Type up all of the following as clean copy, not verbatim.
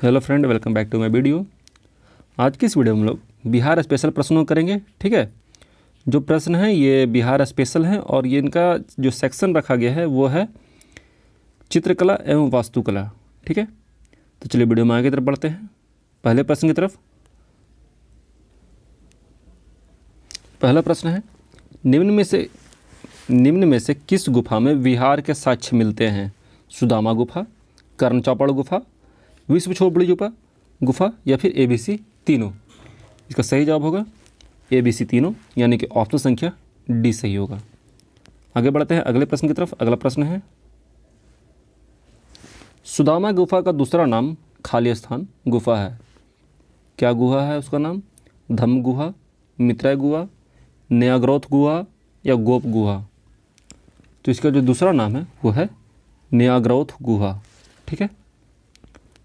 Hello friend, welcome back to my video. आज की इस वीडियो में हम लोग बिहार स्पेशल प्रश्नों करेंगे। ठीक है, जो प्रश्न हैं ये बिहार स्पेशल हैं और ये इनका जो सेक्शन रखा गया है वो है चित्रकला एवं वास्तुकला। ठीक है, तो चलिए वीडियो में आगे की तरफ बढ़ते हैं। पहले प्रश्न की तरफ। पहला प्रश्न है, निम्न में से किस गुफा में विहार के साक्ष्य मिलते हैं? सुदामा गुफा, कर्ण चौपड़ गुफा, विश्व छोपड़ी गुफा या फिर ABC तीनों। इसका सही जवाब होगा ABC तीनों, यानी कि ऑप्शन संख्या डी सही होगा। आगे बढ़ते हैं अगले प्रश्न की तरफ। अगला प्रश्न है, सुदामा गुफा का दूसरा नाम खाली स्थान गुफा है। क्या गुहा है उसका नाम? धम्म गुहा, मित्रा गुहा, न्याग्रोथ गुहा या गोप गुहा? तो इसका जो दूसरा नाम है वो है न्याग्रोथ गुहा। ठीक है,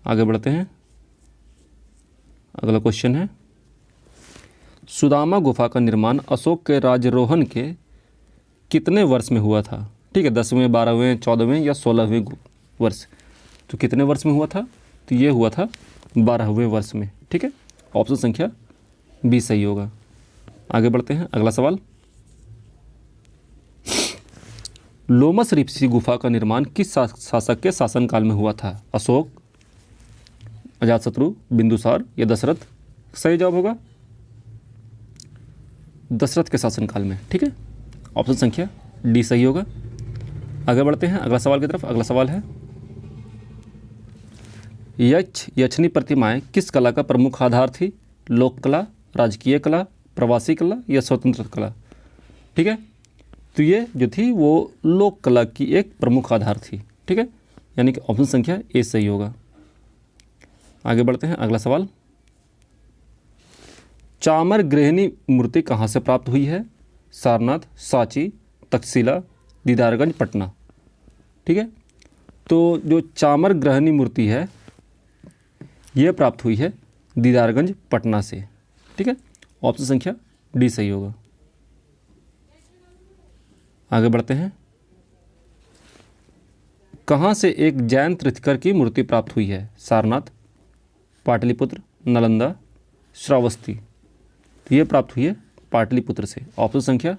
आगे बढ़ते हैं। अगला क्वेश्चन है, सुदामा गुफा का निर्माण अशोक के राजरोहण के कितने वर्ष में हुआ था? ठीक है, 10वें, 12वें, 14वें या 16वें वर्ष? तो कितने वर्ष में हुआ था? तो ये हुआ था 12वें वर्ष में। ठीक है, ऑप्शन संख्या बी सही होगा। आगे बढ़ते हैं। अगला सवाल, लोमस ऋषि गुफा का निर्माण किस शासक के शासनकाल में हुआ था? अशोक, अजातशत्रु, बिंदुसार या दशरथ? सही जवाब होगा दशरथ के शासनकाल में। ठीक है, ऑप्शन संख्या डी सही होगा। आगे बढ़ते हैं अगला सवाल की तरफ। अगला सवाल है, यक्षनी प्रतिमाएं किस कला का प्रमुख आधार थी? लोक कला, राजकीय कला, प्रवासी कला या स्वतंत्र कला? ठीक है, तो ये जो थी वो लोक कला की एक प्रमुख आधार थी। ठीक है, यानी कि ऑप्शन संख्या ए सही होगा। आगे बढ़ते हैं। अगला सवाल, चामर गृहिणी मूर्ति कहाँ से प्राप्त हुई है? सारनाथ, सांची, तक्षशिला, दीदारगंज, पटना? ठीक है, तो जो चामर गृहिणी मूर्ति है ये प्राप्त हुई है दीदारगंज, पटना से। ठीक है, ऑप्शन संख्या डी सही होगा। आगे बढ़ते हैं। कहाँ से एक जैन तीर्थंकर की मूर्ति प्राप्त हुई है? सारनाथ, पाटलिपुत्र, नालंदा, श्रावस्ती? तो ये प्राप्त हुई है पाटलिपुत्र से। ऑप्शन संख्या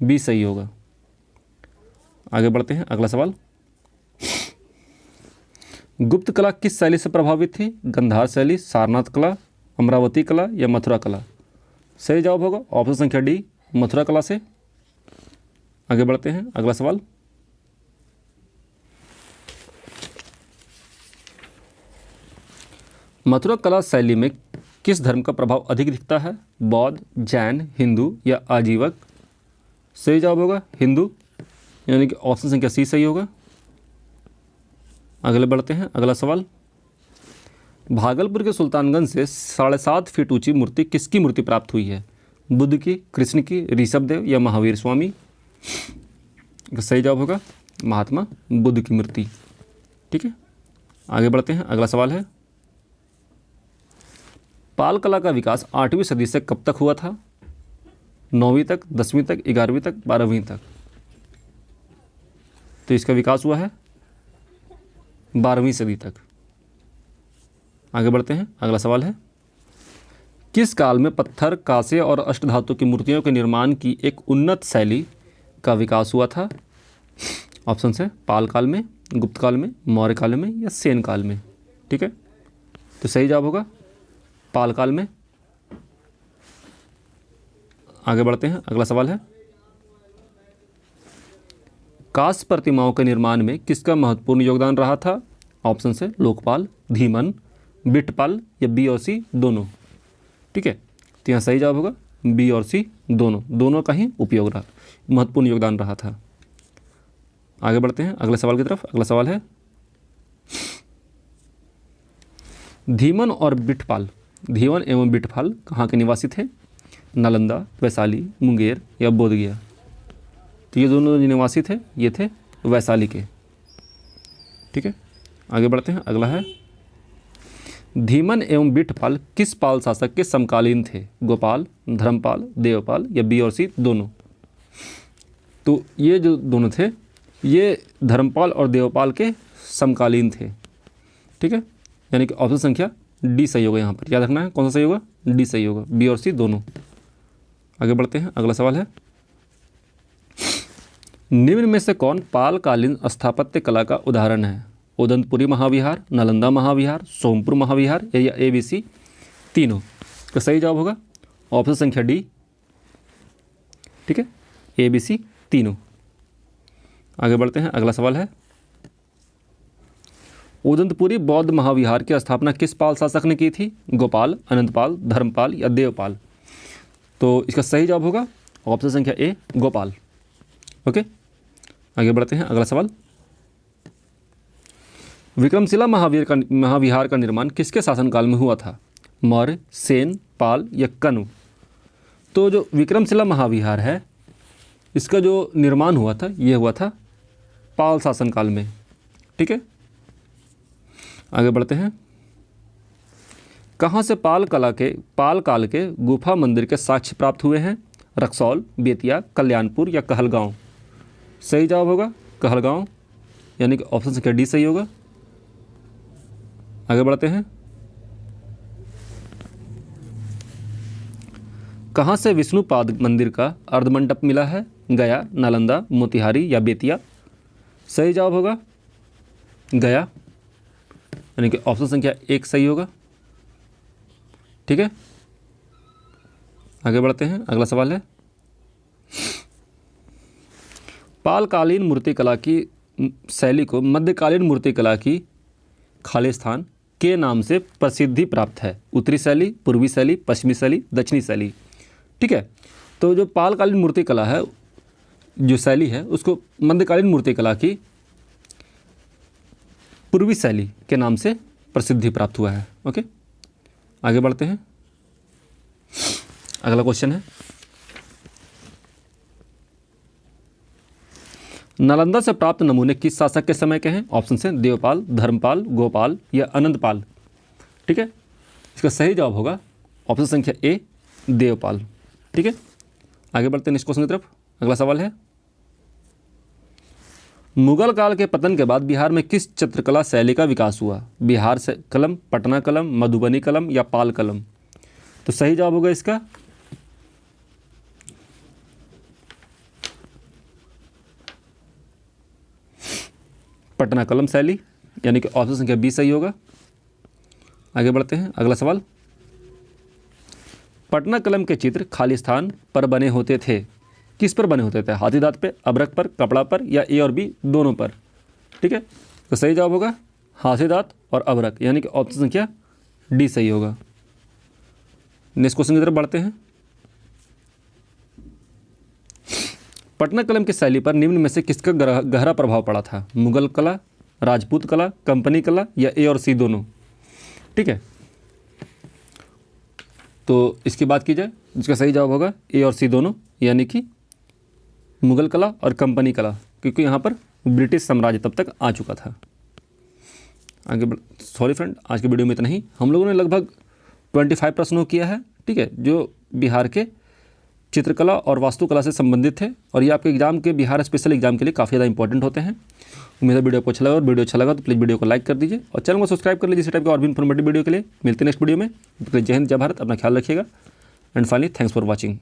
बी सही होगा। आगे बढ़ते हैं। अगला सवाल, गुप्त कला किस शैली से प्रभावित थी? गंधार शैली, सारनाथ कला, अमरावती कला या मथुरा कला? सही जवाब होगा ऑप्शन संख्या डी, मथुरा कला से। आगे बढ़ते हैं। अगला सवाल, मथुरा कला शैली में किस धर्म का प्रभाव अधिक दिखता है? बौद्ध, जैन, हिंदू या आजीवक? सही जवाब होगा हिंदू, यानी कि ऑप्शन संख्या सी सही होगा। अगले बढ़ते हैं। अगला सवाल, भागलपुर के सुल्तानगंज से 7.5 फीट ऊंची मूर्ति किसकी मूर्ति प्राप्त हुई है? बुद्ध की, कृष्ण की, ऋषभदेव या महावीर स्वामी? सही जवाब होगा महात्मा बुद्ध की मूर्ति। ठीक है, आगे बढ़ते हैं। अगला सवाल है, पाल कला का विकास 8वीं सदी से कब तक हुआ था? 9वीं तक, 10वीं तक, 11वीं तक, 12वीं तक? तो इसका विकास हुआ है 12वीं सदी तक। आगे बढ़ते हैं। अगला सवाल है, किस काल में पत्थर, कांसे और अष्टधातु की मूर्तियों के निर्माण की एक उन्नत शैली का विकास हुआ था? ऑप्शन है पाल काल में, गुप्त काल में, मौर्य काल में या सेन काल में? ठीक है, तो सही जवाब होगा पाल काल में। आगे बढ़ते हैं। अगला सवाल है, कांस्य प्रतिमाओं के निर्माण में किसका महत्वपूर्ण योगदान रहा था? ऑप्शन से लोकपाल, धीमन, बिटपाल या बी और सी दोनों? ठीक है, तो यहाँ सही जवाब होगा बी और सी दोनों का ही उपयोग रहा, महत्वपूर्ण योगदान रहा था। आगे बढ़ते हैं अगले सवाल की तरफ। अगला सवाल है, धीमन एवं बिटपाल कहाँ के निवासी थे? नालंदा, वैशाली, मुंगेर या बोधगया? तो ये दोनों जो निवासी थे ये थे वैशाली के। ठीक है, आगे बढ़ते हैं। अगला है, धीमन एवं बिटपाल किस पाल शासक के समकालीन थे? गोपाल, धर्मपाल, देवपाल या बी और सी दोनों? तो ये जो दोनों थे ये धर्मपाल और देवपाल के समकालीन थे। ठीक है, यानी कि ऑप्शन संख्या डी सही होगा। यहाँ पर याद रखना है कौन सा सही होगा, डी सही होगा, बी और सी दोनों। आगे बढ़ते हैं, अगला सवाल है, निम्न में से कौन पालकालीन स्थापत्य कला का उदाहरण है? उदंतपुरी महाविहार, नालंदा महाविहार, सोमपुर महाविहार या ए बी सी तीनों? तो सही जवाब होगा ऑप्शन संख्या डी, ठीक है, ए बी सी तीनों। आगे बढ़ते हैं, अगला सवाल है, उदंतपुरी बौद्ध महाविहार की स्थापना किस पाल शासक ने की थी? गोपाल, अनंतपाल, धर्मपाल या देवपाल? तो इसका सही जवाब होगा ऑप्शन संख्या ए, गोपाल। ओके, आगे बढ़ते हैं, अगला सवाल, विक्रमशिला महाविहार का निर्माण किसके शासनकाल में हुआ था? मौर्य, सेन, पाल या कनु? तो जो विक्रमशिला महाविहार है इसका जो निर्माण हुआ था ये हुआ था पाल शासनकाल में, ठीक है। आगे बढ़ते हैं, कहाँ से पाल काल के गुफा मंदिर के साक्ष्य प्राप्त हुए हैं? रक्सौल, बेतिया, कल्याणपुर या कहलगांव? सही जवाब होगा कहलगांव, यानी कि ऑप्शन संख्या डी सही होगा। आगे बढ़ते हैं, कहाँ से विष्णुपाद मंदिर का अर्धमंडप मिला है? गया, नालंदा, मोतिहारी या बेतिया? सही जवाब होगा गया, यानी कि ऑप्शन संख्या एक सही होगा, ठीक है। आगे बढ़ते हैं, अगला सवाल है, पालकालीन मूर्तिकला की शैली को मध्यकालीन मूर्तिकला की खालिस्तान के नाम से प्रसिद्धि प्राप्त है? उत्तरी शैली, पूर्वी शैली, पश्चिमी शैली, दक्षिणी शैली? ठीक है, तो जो पालकालीन मूर्तिकला है, जो शैली है, उसको मध्यकालीन मूर्तिकला की पूर्वी शैली के नाम से प्रसिद्धि प्राप्त हुआ है। ओके, आगे बढ़ते हैं, अगला क्वेश्चन है, नालंदा से प्राप्त नमूने किस शासक के समय के हैं? ऑप्शन से देवपाल, धर्मपाल, गोपाल या अनंतपाल? ठीक है, इसका सही जवाब होगा ऑप्शन संख्या ए, देवपाल, ठीक है। आगे बढ़ते हैं नेक्स्ट क्वेश्चन की तरफ। अगला सवाल है, मुगल काल के पतन के बाद बिहार में किस चित्रकला शैली का विकास हुआ? बिहार से कलम, पटना कलम, मधुबनी कलम या पाल कलम? तो सही जवाब होगा इसका पटना कलम शैली, यानी कि ऑप्शन संख्या बी सही होगा। आगे बढ़ते हैं, अगला सवाल, पटना कलम के चित्र खालिस्तान पर बने होते थे, किस पर बने होते थे? हाथी दांत पे, अबरक पर, कपड़ा पर या ए और बी दोनों पर? ठीक है, तो सही जवाब होगा हाथी दांत और अबरक, यानी कि ऑप्शन संख्या डी सही होगा। नेक्स्ट क्वेश्चन की तरफ बढ़ते हैं, पटना कलम की शैली पर निम्न में से किसका गहरा प्रभाव पड़ा था? मुगल कला, राजपूत कला, कंपनी कला या ए और सी दोनों? ठीक है, तो इसकी बात की जाए, इसका सही जवाब होगा ए और सी दोनों, यानी कि मुगल कला और कंपनी कला, क्योंकि यहाँ पर ब्रिटिश साम्राज्य तब तक आ चुका था। आगे सॉरी फ्रेंड, आज के वीडियो में इतना ही। हम लोगों ने लगभग 25 प्रश्नों किया है, ठीक है, जो बिहार के चित्रकला और वास्तुकला से संबंधित थे, और ये आपके एग्जाम के, बिहार स्पेशल एग्जाम के लिए काफ़ी ज़्यादा इंपॉर्टेंट होते हैं। उम्मीद है वीडियो को अच्छा लगा, और वीडियो अच्छा लगा तो प्लीज़ वीडियो को लाइक कर दीजिए और चैनल को सब्सक्राइब कर लीजिए इस टाइप के और भी इन्फॉर्मेटिव वीडियो के लिए। मिलते हैं नेक्स्ट वीडियो में। जय हिंद, जय भारत, अपना ख्याल रखिएगा, and finally thanks for watching.